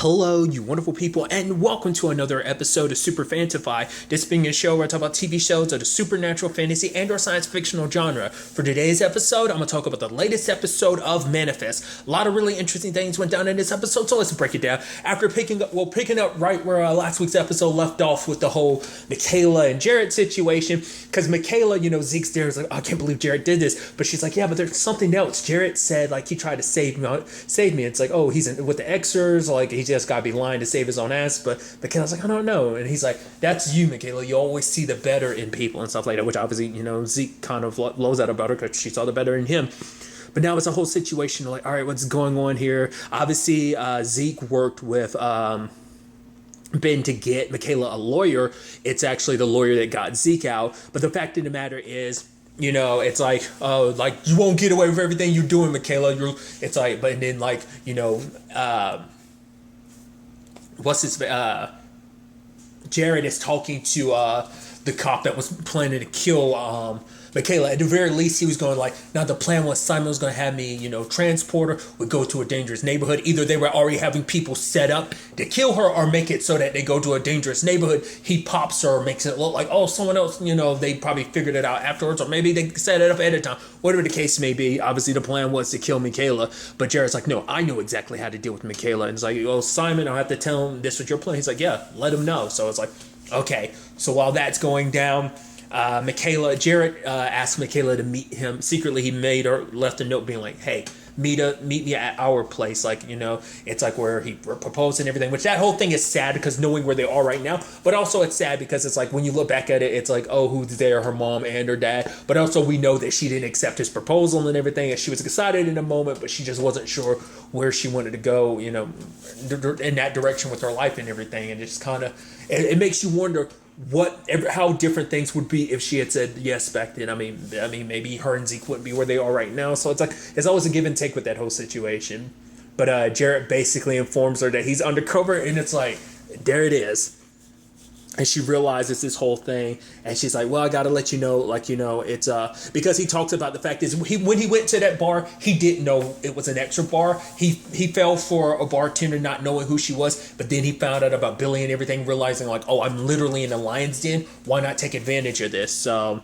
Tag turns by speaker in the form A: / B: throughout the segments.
A: Hello, you wonderful people, and welcome to another episode of Super-Fanta-Fi. This being a show where I talk about TV shows of the supernatural, fantasy, and or science fictional genre. For today's episode, I'm going to talk about the latest episode of Manifest. A lot of really interesting things went down in this episode, so let's break it down. After picking up right where last week's episode left off with the whole Michaela and Jared situation, because Michaela, Zeke's there is like, oh, I can't believe Jared did this, but she's like, yeah, but there's something else. Jared said, like, he tried to save me. It's like, oh, he's with the Exers, like, he just gotta be lying to save his own ass. But Michaela's like, I don't know. And he's like, that's you, Michaela. You always see the better in people and stuff like that, which obviously, Zeke kind of blows that about her because she saw the better in him. But now it's a whole situation like, all right, what's going on here? Obviously, Zeke worked with Ben to get Michaela a lawyer. It's actually the lawyer that got Zeke out. But the fact of the matter is, it's like, oh, like, you won't get away with everything you're doing, Michaela. It's like, but then, like, Jared is talking to the cop that was planning to kill Michaela. At the very least, he was going like, now the plan was Simon was going to have me, transport her, would go to a dangerous neighborhood. Either they were already having people set up to kill her or make it so that they go to a dangerous neighborhood. He pops her, makes it look like, oh, someone else, they probably figured it out afterwards, or maybe they set it up ahead of time. Whatever the case may be, obviously the plan was to kill Michaela. But Jared's like, no, I know exactly how to deal with Michaela. And it's like, oh, Simon, I'll have to tell him this was your plan. He's like, yeah, let him know. So it's like, okay. So while that's going down, Jared asked Michaela to meet him secretly. He left a note being like, hey, meet me at our place. Like, it's like where he proposed and everything, which that whole thing is sad because knowing where they are right now, but also it's sad because it's like when you look back at it, it's like, oh, who's there? Her mom and her dad. But also we know that she didn't accept his proposal and everything, and she was excited in a moment, but she just wasn't sure where she wanted to go, in that direction with her life and everything. And it just kind of, it makes you wonder how different things would be if she had said yes back then. I mean, maybe her and Zeke wouldn't be where they are right now. So it's like, it's always a give and take with that whole situation. But Jarrett basically informs her that he's undercover, and it's like, there it is. And she realizes this whole thing, and she's like, well, I gotta let you know, it's because he talks about the fact is when he went to that bar, he didn't know it was an extra bar. He fell for a bartender not knowing who she was, but then he found out about Billy and everything, realizing like, oh, I'm literally in the lion's den. Why not take advantage of this? So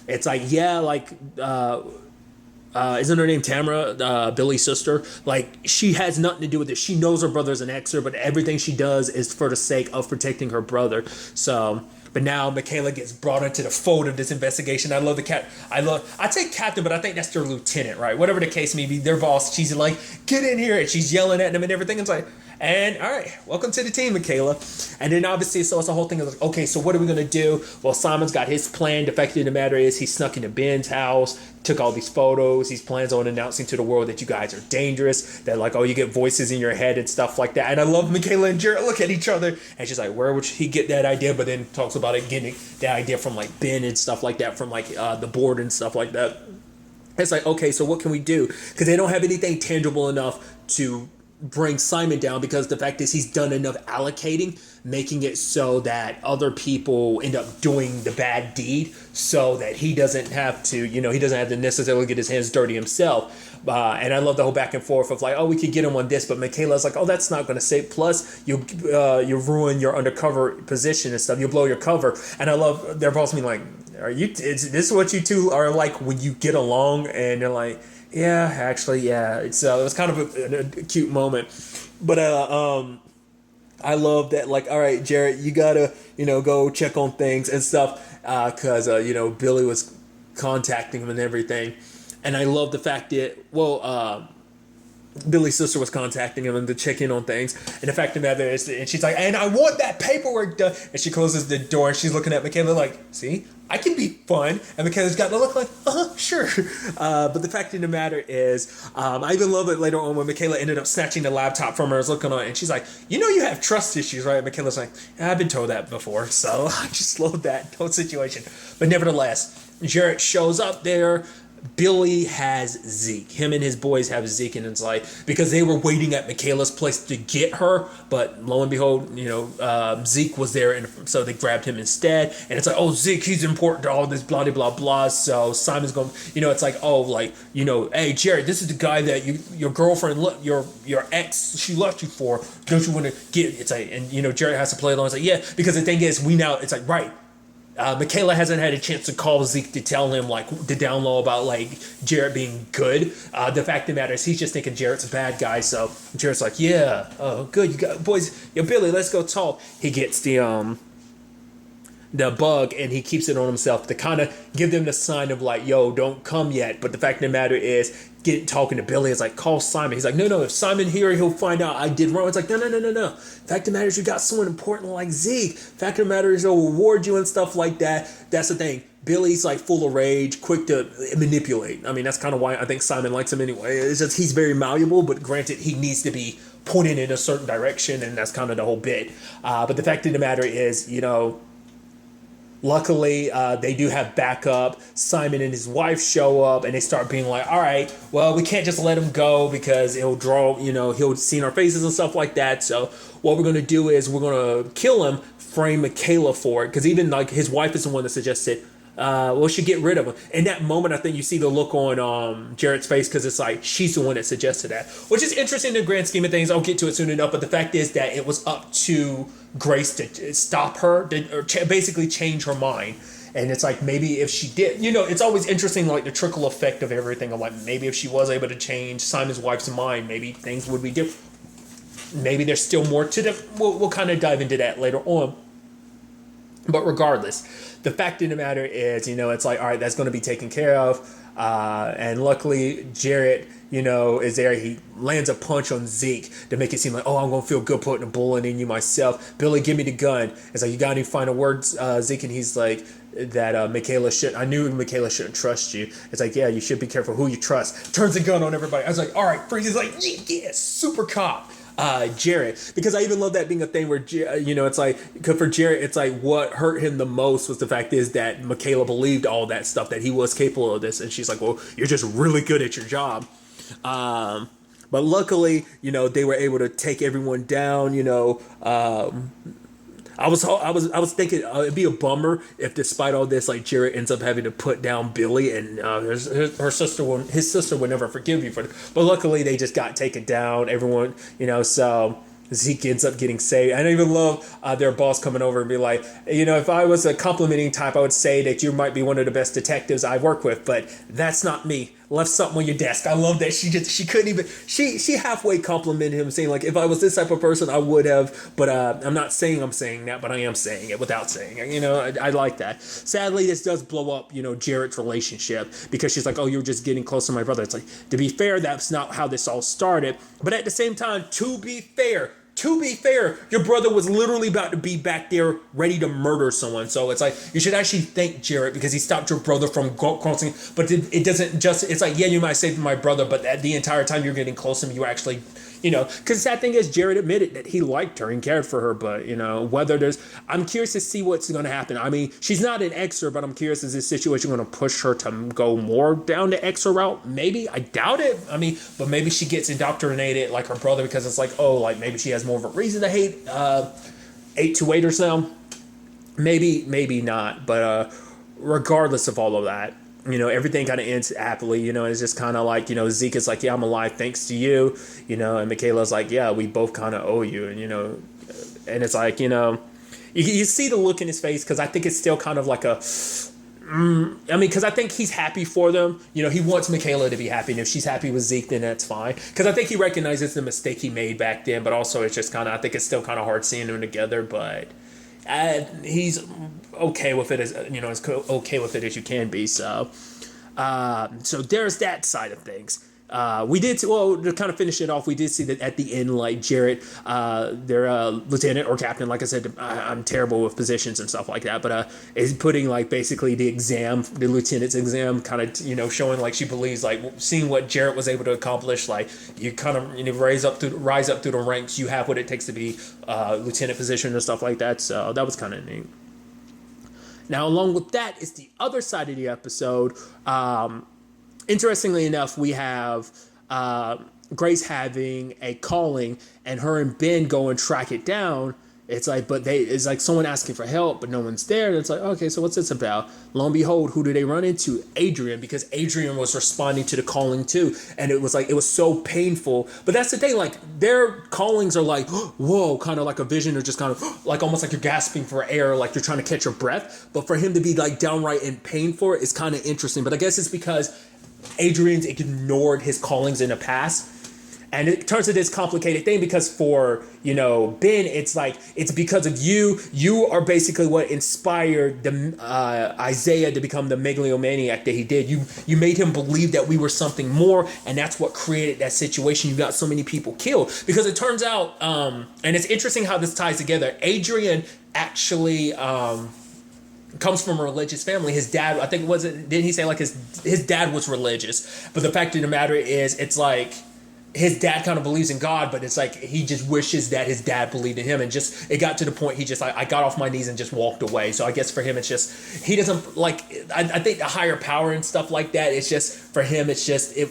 A: it's like, yeah, like isn't her name Tamara, Billy's sister? Like, she has nothing to do with it. She knows her brother's an Exer, but everything she does is for the sake of protecting her brother. So, but now Michaela gets brought into the fold of this investigation. I love I'd say captain, but I think that's their lieutenant, right? Whatever the case may be, their boss. She's like, get in here, and she's yelling at them and everything. It's like, and all right, welcome to the team, Michaela. And then obviously, so it's the whole thing of like, okay, so what are we gonna do? Well, Simon's got his plan. The fact of the matter is, he snuck into Ben's house, took all these photos. He plans on announcing to the world that you guys are dangerous. That like, oh, you get voices in your head and stuff like that. And I love Michaela and Jared look at each other, and she's like, where would he get that idea? But then talks about it getting that idea from like Ben and stuff like that, from like the board and stuff like that. It's like, okay, so what can we do? Because they don't have anything tangible enough to bring Simon down, because the fact is he's done enough allocating, making it so that other people end up doing the bad deed, so that he doesn't have to, he doesn't have to necessarily get his hands dirty himself. And I love the whole back and forth of like, oh, we could get him on this, but Michaela's like, oh, that's not going to save. Plus, you'll ruin your undercover position and stuff. You'll blow your cover. And I love their boss being like, is this what you two are like when you get along? And they're like, yeah, actually, yeah. It was kind of a cute moment. But I love that, like, all right, Jared, you gotta, go check on things and stuff, because Billy was contacting him and everything. And I love the fact that, Billy's sister was contacting him and to check in on things. And the fact of the matter is, and she's like, and I want that paperwork done. And she closes the door and she's looking at Michaela like, see, I can be fun. And Michaela's got to look like, sure. But the fact of the matter is, I even love it later on when Michaela ended up snatching the laptop from her, was looking on it, and she's like, you have trust issues, right? And Michaela's like, I've been told that before. So I just love that whole situation. But nevertheless, Jarrett shows up there. Billy has Zeke. Him and his boys have Zeke, and it's like because they were waiting at Michaela's place to get her, but lo and behold, Zeke was there, and so they grabbed him instead. And it's like, oh, Zeke, he's important to all this, blah blah blah blah. So Simon's going, it's like, oh, like hey, Jared, this is the guy that your girlfriend, your ex, she left you for. Don't you want to get? It's like, and Jared has to play along. It's like, yeah, because the thing is, it's like, right. Michaela hasn't had a chance to call Zeke to tell him, like, to down low about, like, Jared being good. The fact of the matter is he's just thinking Jared's a bad guy. So Jared's like, yeah, good. You got boys. Yo, Billy, let's go talk. He gets the bug and he keeps it on himself to kind of give them the sign of like, yo, don't come yet. But the fact of the matter is, talking to Billy is like, call Simon. He's like, no, if Simon here, he'll find out I did wrong. It's like, no. Fact of the matter is, you got someone important like Zeke. Fact of the matter is, he'll reward you and stuff like that. That's the thing. Billy's like full of rage, quick to manipulate. I mean, that's kind of why I think Simon likes him anyway. It's just he's very malleable, but granted, he needs to be pointed in a certain direction, and that's kind of the whole bit. But the fact of the matter is, luckily, they do have backup. Simon and his wife show up, and they start being like, all right, well, we can't just let him go because it'll draw, he'll see our faces and stuff like that. So what we're going to do is we're going to kill him, frame Michaela for it. Because even like his wife is the one that suggested, we should get rid of him. In that moment, I think you see the look on Jared's face because it's like she's the one that suggested that, which is interesting in the grand scheme of things. I'll get to it soon enough, but the fact is that it was up to Grace to stop her, or basically change her mind. And it's like, maybe if she did, it's always interesting, like the trickle effect of everything. I'm like, maybe if she was able to change Simon's wife's mind, maybe things would be different. Maybe there's still more to them. We'll kind of dive into that later on. But regardless, the fact of the matter is, it's like, all right, that's going to be taken care of. And luckily, Jared, is there. He lands a punch on Zeke to make it seem like, oh, I'm going to feel good putting a bullet in you myself. Billy, give me the gun. It's like, you got any final words, Zeke? And he's like, that I knew Michaela shouldn't trust you. It's like, yeah, you should be careful who you trust. Turns the gun on everybody. I was like, all right, freeze. He's like, yeah, super cop. Jared, because I even love that being a thing where it's like, cause for Jared, it's like what hurt him the most was the fact is that Michaela believed all that stuff, that he was capable of this, and she's like, well, you're just really good at your job. But luckily, they were able to take everyone down. I was thinking it'd be a bummer if, despite all this, like Jared ends up having to put down Billy, and his sister would never forgive you for it. But luckily, they just got taken down. Everyone, so Zeke ends up getting saved. I even love their boss coming over and be like, if I was a complimenting type, I would say that you might be one of the best detectives I've worked with, but that's not me. Left something on your desk. I love that she couldn't even, she halfway complimented him, saying like, if I was this type of person, I would have, but I'm not saying I'm saying that, but I am saying it without saying it. I like that. Sadly, this does blow up, Jared's relationship, because she's like, oh, you're just getting close to my brother. It's like, to be fair, that's not how this all started. But at the same time, to be fair, your brother was literally about to be back there ready to murder someone. So it's like, you should actually thank Jared because he stopped your brother from crossing. But it doesn't just, it's like, yeah, you might save my brother, but the entire time you're getting close to him, you actually, because the sad thing is Jared admitted that he liked her and cared for her. But, I'm curious to see what's going to happen. I mean, she's not an Exer, but I'm curious, is this situation going to push her to go more down the Exer route? Maybe. I doubt it. I mean, but maybe she gets indoctrinated like her brother because it's like, oh, like maybe she has more of a reason to hate 828ers now. Maybe not. But regardless of all of that, everything kind of ends happily, and it's just kind of like, Zeke is like, yeah, I'm alive thanks to you, and Michaela's like, yeah, we both kind of owe you, and, and it's like, you see the look in his face, because I think it's still kind of like because I think he's happy for them. He wants Michaela to be happy, and if she's happy with Zeke, then that's fine. Because I think he recognizes the mistake he made back then, but also it's just kind of, I think it's still kind of hard seeing them together, but he's okay with it as okay with it as you can be. So there's that side of things. We did, to kind of finish it off, we did see that at the end, like Jared, their lieutenant or captain, like I said, I'm terrible with positions and stuff like that, but is putting like basically the lieutenant's exam, kind of showing like she believes, like seeing what Jared was able to accomplish, like you kind of rise up through the ranks, you have what it takes to be lieutenant position and stuff like that. So that was kind of neat. Now, along with that is the other side of the episode. interestingly enough, we have Grace having a calling, and her and Ben go and track it down. It's like, but it's like someone asking for help, but no one's there. And it's like, okay, so what's this about? Lo and behold, who do they run into? Adrian, because Adrian was responding to the calling too. And it was like, it was so painful. But that's the thing, like, their callings are like, whoa, kind of like a vision, or just kind of like almost like you're gasping for air, like you're trying to catch your breath. But for him to be like downright in pain for it is kind of interesting. But I guess it's because Adrian's ignored his callings in the past. And it turns into this complicated thing because for, Ben, it's like, it's because of you. You are basically what inspired the Isaiah to become the megalomaniac that he did. You made him believe that we were something more, and that's what created that situation. You got so many people killed. Because it turns out, and it's interesting how this ties together, Adrian actually comes from a religious family. His dad, I think, didn't he say like his dad was religious? But the fact of the matter is, it's like, his dad kind of believes in God, but it's like he just wishes that his dad believed in him, and just it got to the point he just like, I got off my knees and just walked away. So I guess for him it's just he doesn't like, I think the higher power and stuff like that, it's just for him it's just it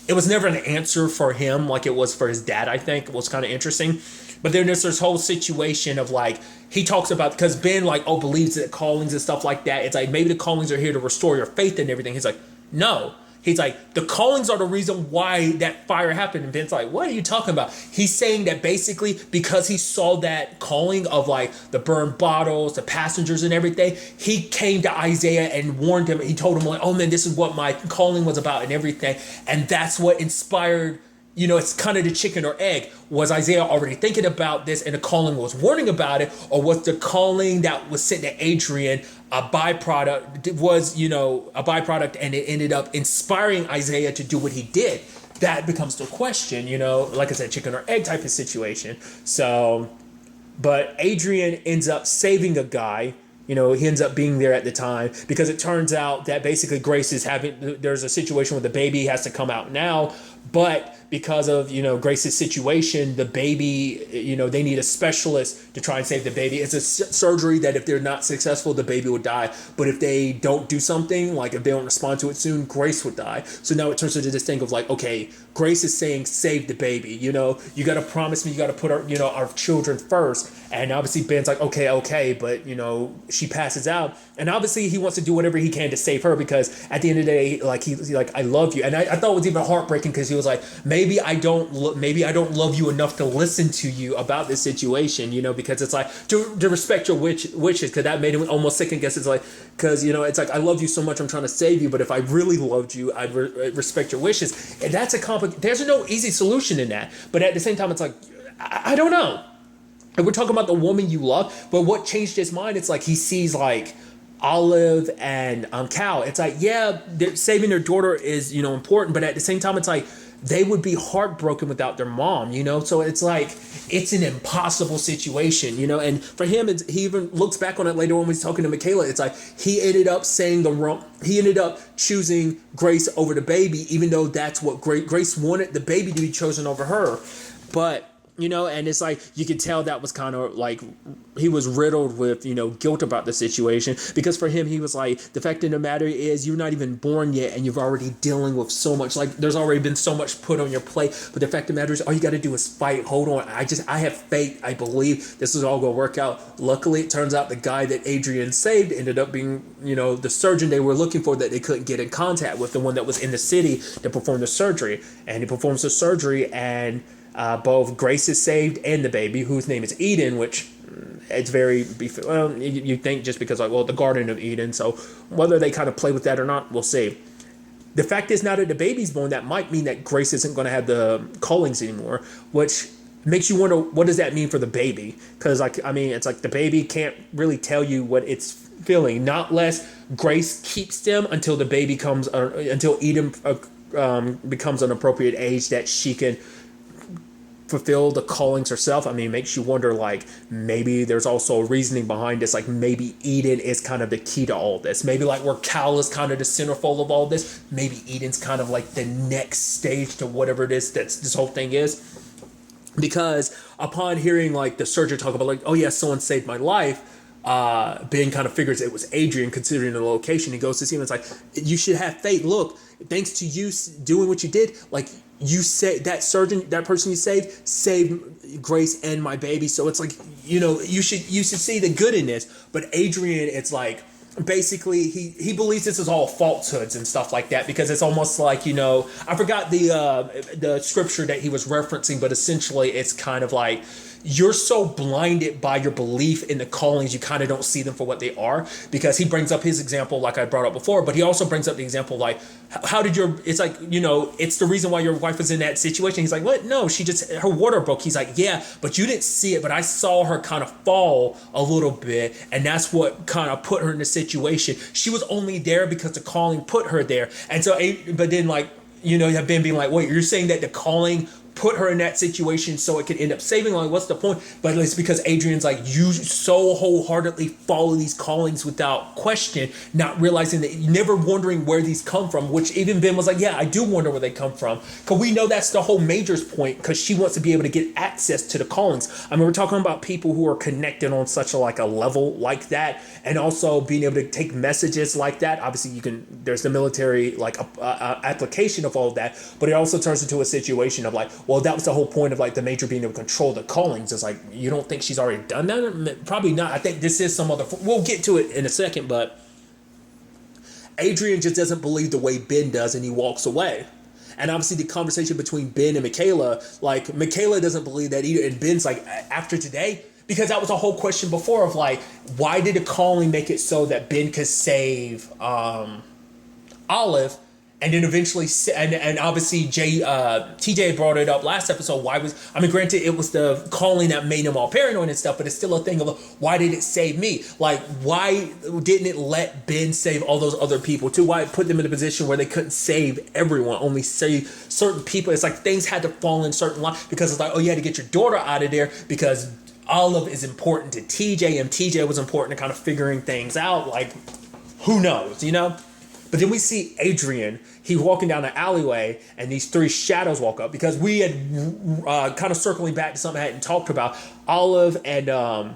A: was never an answer for him like it was for his dad. I think it was kind of interesting. But then there's this whole situation of like, he talks about, because Ben like, believes that callings and stuff like that. It's like, maybe the callings are here to restore your faith and everything. He's like, no. He's like, the callings are the reason why that fire happened. And Ben's like, what are you talking about? He's saying that basically because he saw that calling of like the burned bottles, the passengers and everything, he came to Isaiah and warned him. He told him like, oh man, this is what my calling was about and everything. And that's what inspired, it's kind of the chicken or egg. Was Isaiah already thinking about this and the calling was warning about it? Or was the calling that was sent to Adrian a byproduct, and it ended up inspiring Isaiah to do what he did? That becomes the question, like I said, chicken or egg type of situation. So, but Adrian ends up saving a guy. He ends up being there at the time because it turns out that basically Grace is there's a situation where the baby has to come out now, but because of, Grace's situation, the baby, they need a specialist to try and save the baby. It's a surgery that if they're not successful, the baby would die. But if they don't do something, like if they don't respond to it soon, Grace would die. So now it turns into this thing of like, okay, Grace is saying, save the baby. You got to promise me, you got to put our children first. And obviously Ben's like, okay, but she passes out. And obviously he wants to do whatever he can to save her because at the end of the day, like he's like, I love you. And I thought it was even heartbreaking because he was like, maybe I don't love you enough to listen to you about this situation, because it's like to respect your wishes, because that made him almost second guess. It's like, because it's like, I love you so much, I'm trying to save you, but if I really loved you, I'd respect your wishes. And that's there's no easy solution in that. But at the same time, it's like, I don't know. And we're talking about the woman you love, but what changed his mind? It's like he sees like Olive and Cal. It's like, yeah, saving their daughter is important, but at the same time, it's like they would be heartbroken without their mom. So it's like it's an impossible situation. And for him, he even looks back on it later when he's talking to Michaela. It's like he ended up he ended up choosing Grace over the baby, even though that's what Grace wanted the baby to be chosen over her, but. And it's like you could tell that was kind of like he was riddled with, guilt about the situation, because for him, he was like, the fact of the matter is you're not even born yet and you're already dealing with so much. Like there's already been so much put on your plate. But the fact of the matter is all you got to do is fight. Hold on. I have faith. I believe this is all going to work out. Luckily, it turns out the guy that Adrian saved ended up being, the surgeon they were looking for that they couldn't get in contact with, the one that was in the city to perform the surgery. And he performs the surgery and both Grace is saved and the baby, whose name is Eden, which it's very, you think just because the Garden of Eden. So whether they kind of play with that or not, we'll see. The fact is now that the baby's born, that might mean that Grace isn't going to have the callings anymore, which makes you wonder, what does that mean for the baby? Because it's like the baby can't really tell you what it's feeling, not unless Grace keeps them until the baby until Eden becomes an appropriate age that she can fulfill the callings herself. It makes you wonder, like, maybe there's also a reasoning behind this, like maybe Eden is kind of the key to all this. Maybe like where Cal is kind of the centerfold of all this, maybe Eden's kind of like the next stage to whatever it is that this whole thing is. Because upon hearing like the surgeon talk about like, oh yeah, someone saved my life, Ben kind of figures it was Adrian considering the location. He goes to see him. It's like, you should have faith. Look, thanks to you doing what you did, like, you say that surgeon, that person you saved Grace and my baby. So it's like, you should see the good in this. But Adrian, it's like, basically he believes this is all falsehoods and stuff like that, because it's almost like, I forgot the scripture that he was referencing, but essentially it's kind of like, you're so blinded by your belief in the callings, you kind of don't see them for what they are. Because he brings up his example, like I brought up before, but he also brings up the example, like, how did it's like, it's the reason why your wife was in that situation. He's like, what? No, her water broke. He's like, yeah, but you didn't see it, but I saw her kind of fall a little bit, and that's what kind of put her in the situation. She was only there because the calling put her there. And so, but then, like, you have Ben being like, wait, you're saying that the calling put her in that situation so it could end up saving her? Like, what's the point? But it's because Adrian's like, you so wholeheartedly follow these callings without question, not realizing that, never wondering where these come from, which even Ben was like, yeah, I do wonder where they come from. Because we know that's the whole Major's point, because she wants to be able to get access to the callings. I mean, we're talking about people who are connected on such a level like that, and also being able to take messages like that. Obviously, there's the military application of all of that, but it also turns into a situation of like, well, that was the whole point of like the Major being able to control the callings. It's like, you don't think she's already done that? Probably not. I think this is some other, we'll get to it in a second, but Adrian just doesn't believe the way Ben does, and he walks away. And obviously the conversation between Ben and Michaela, like, Michaela doesn't believe that either, and Ben's like, after today, because that was a whole question before of like, why did the calling make it so that Ben could save Olive? And then eventually, and obviously, TJ brought it up last episode. Granted, it was the calling that made him all paranoid and stuff, but it's still a thing of, why did it save me? Like, why didn't it let Ben save all those other people too? Why it put them in a position where they couldn't save everyone, only save certain people? It's like things had to fall in certain lines, because it's like, oh, you had to get your daughter out of there because Olive is important to TJ, and TJ was important to kind of figuring things out. Like, who knows, But then we see Adrian, he walking down the alleyway, and these three shadows walk up, because we had kind of circling back to something I hadn't talked about. Olive and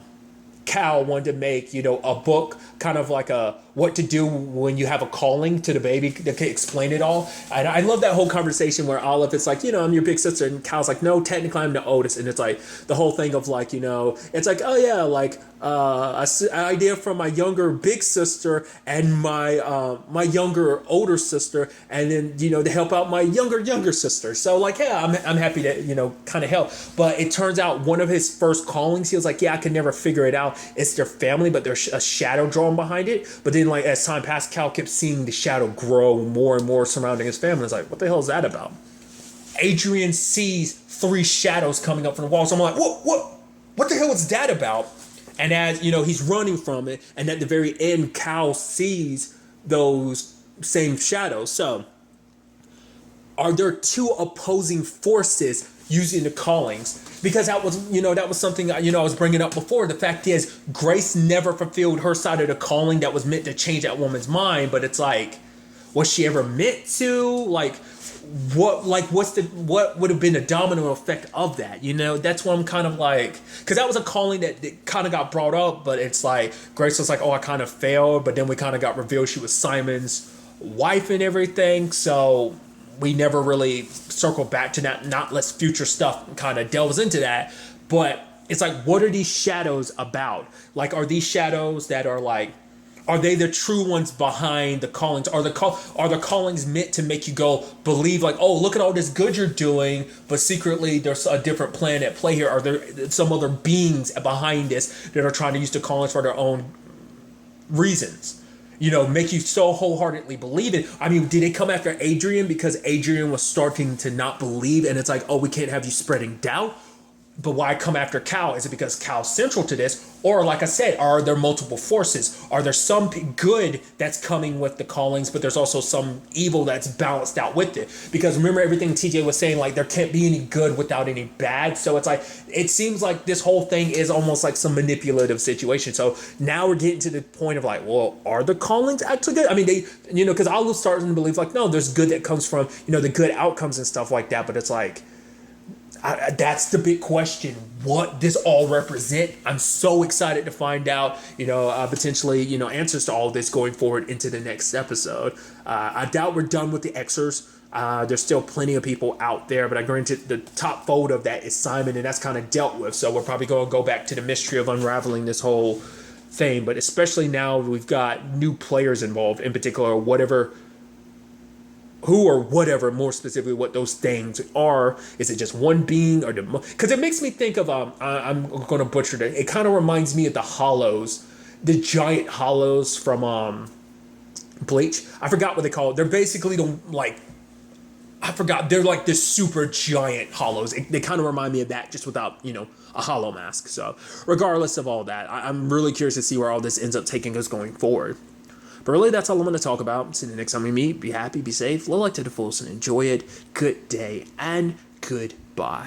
A: Cal wanted to make, a book, kind of like a what to do when you have a calling to the baby, that can explain it all. And I love that whole conversation where Olive is like, I'm your big sister, and Cal's like, no, technically I'm the oldest. And it's like the whole thing of like, it's like, oh yeah, like an idea from my younger big sister and my younger older sister, and then to help out my younger sister. So like, yeah, I'm happy to kind of help. But it turns out one of his first callings, he was like, yeah, I could never figure it out. It's their family, but there's a shadow drawn behind it. But then, like, as time passed, Cal kept seeing the shadow grow more and more surrounding his family. It's like, what the hell is that about? Adrian sees three shadows coming up from the wall. So I'm like, what the hell is that about? And as he's running from it, and at the very end, Cal sees those same shadows. So, are there two opposing forces using the callings? Because that was something I was bringing up before. The fact is, Grace never fulfilled her side of the calling that was meant to change that woman's mind. But it's like, was she ever meant to? Like, what would have been the domino effect of that? That's what I'm kind of like, because that was a calling that kind of got brought up, but it's like Grace was like, oh, I kind of failed, but then we kind of got revealed she was Simon's wife and everything. So we never really circled back to that, not less future stuff kind of delves into that. But it's like, what are these shadows about? Like, are these shadows that are like, are they the true ones behind the callings? Are the callings meant to make you go believe like, oh, look at all this good you're doing, but secretly there's a different plan at play here? Are there some other beings behind this that are trying to use the callings for their own reasons? Make you so wholeheartedly believe it. I mean, did it come after Adrian because Adrian was starting to not believe, and it's like, oh, we can't have you spreading doubt? But why come after Cal? Is it because Cal's central to this? Or, like I said, are there multiple forces? Are there some good that's coming with the callings, but there's also some evil that's balanced out with it? Because remember everything TJ was saying, like, there can't be any good without any bad. So it's like, it seems like this whole thing is almost like some manipulative situation. So now we're getting to the point of like, well, are the callings actually good? I mean, they, because I'll start to believe like, no, there's good that comes from, the good outcomes and stuff like that. But it's like, That's the big question. What this all represent? I'm so excited to find out. Potentially, answers to all this going forward into the next episode. I doubt we're done with the Exers. There's still plenty of people out there, but I granted the top fold of that is Simon, and that's kind of dealt with. So we're probably going to go back to the mystery of unraveling this whole thing. But especially now we've got new players involved, in particular, who or whatever, more specifically, what those things are. Is it just one being, or because it makes me think of I'm going to butcher it. It kind of reminds me of the hollows, the giant hollows from Bleach. I forgot what they call it. They're basically they're like this super giant hollows. They kind of remind me of that, just without, a hollow mask. So regardless of all that, I'm really curious to see where all this ends up taking us going forward. But really, that's all I'm going to talk about. See you next time we meet. Be happy, be safe, live life to the fullest, and enjoy it. Good day, and goodbye.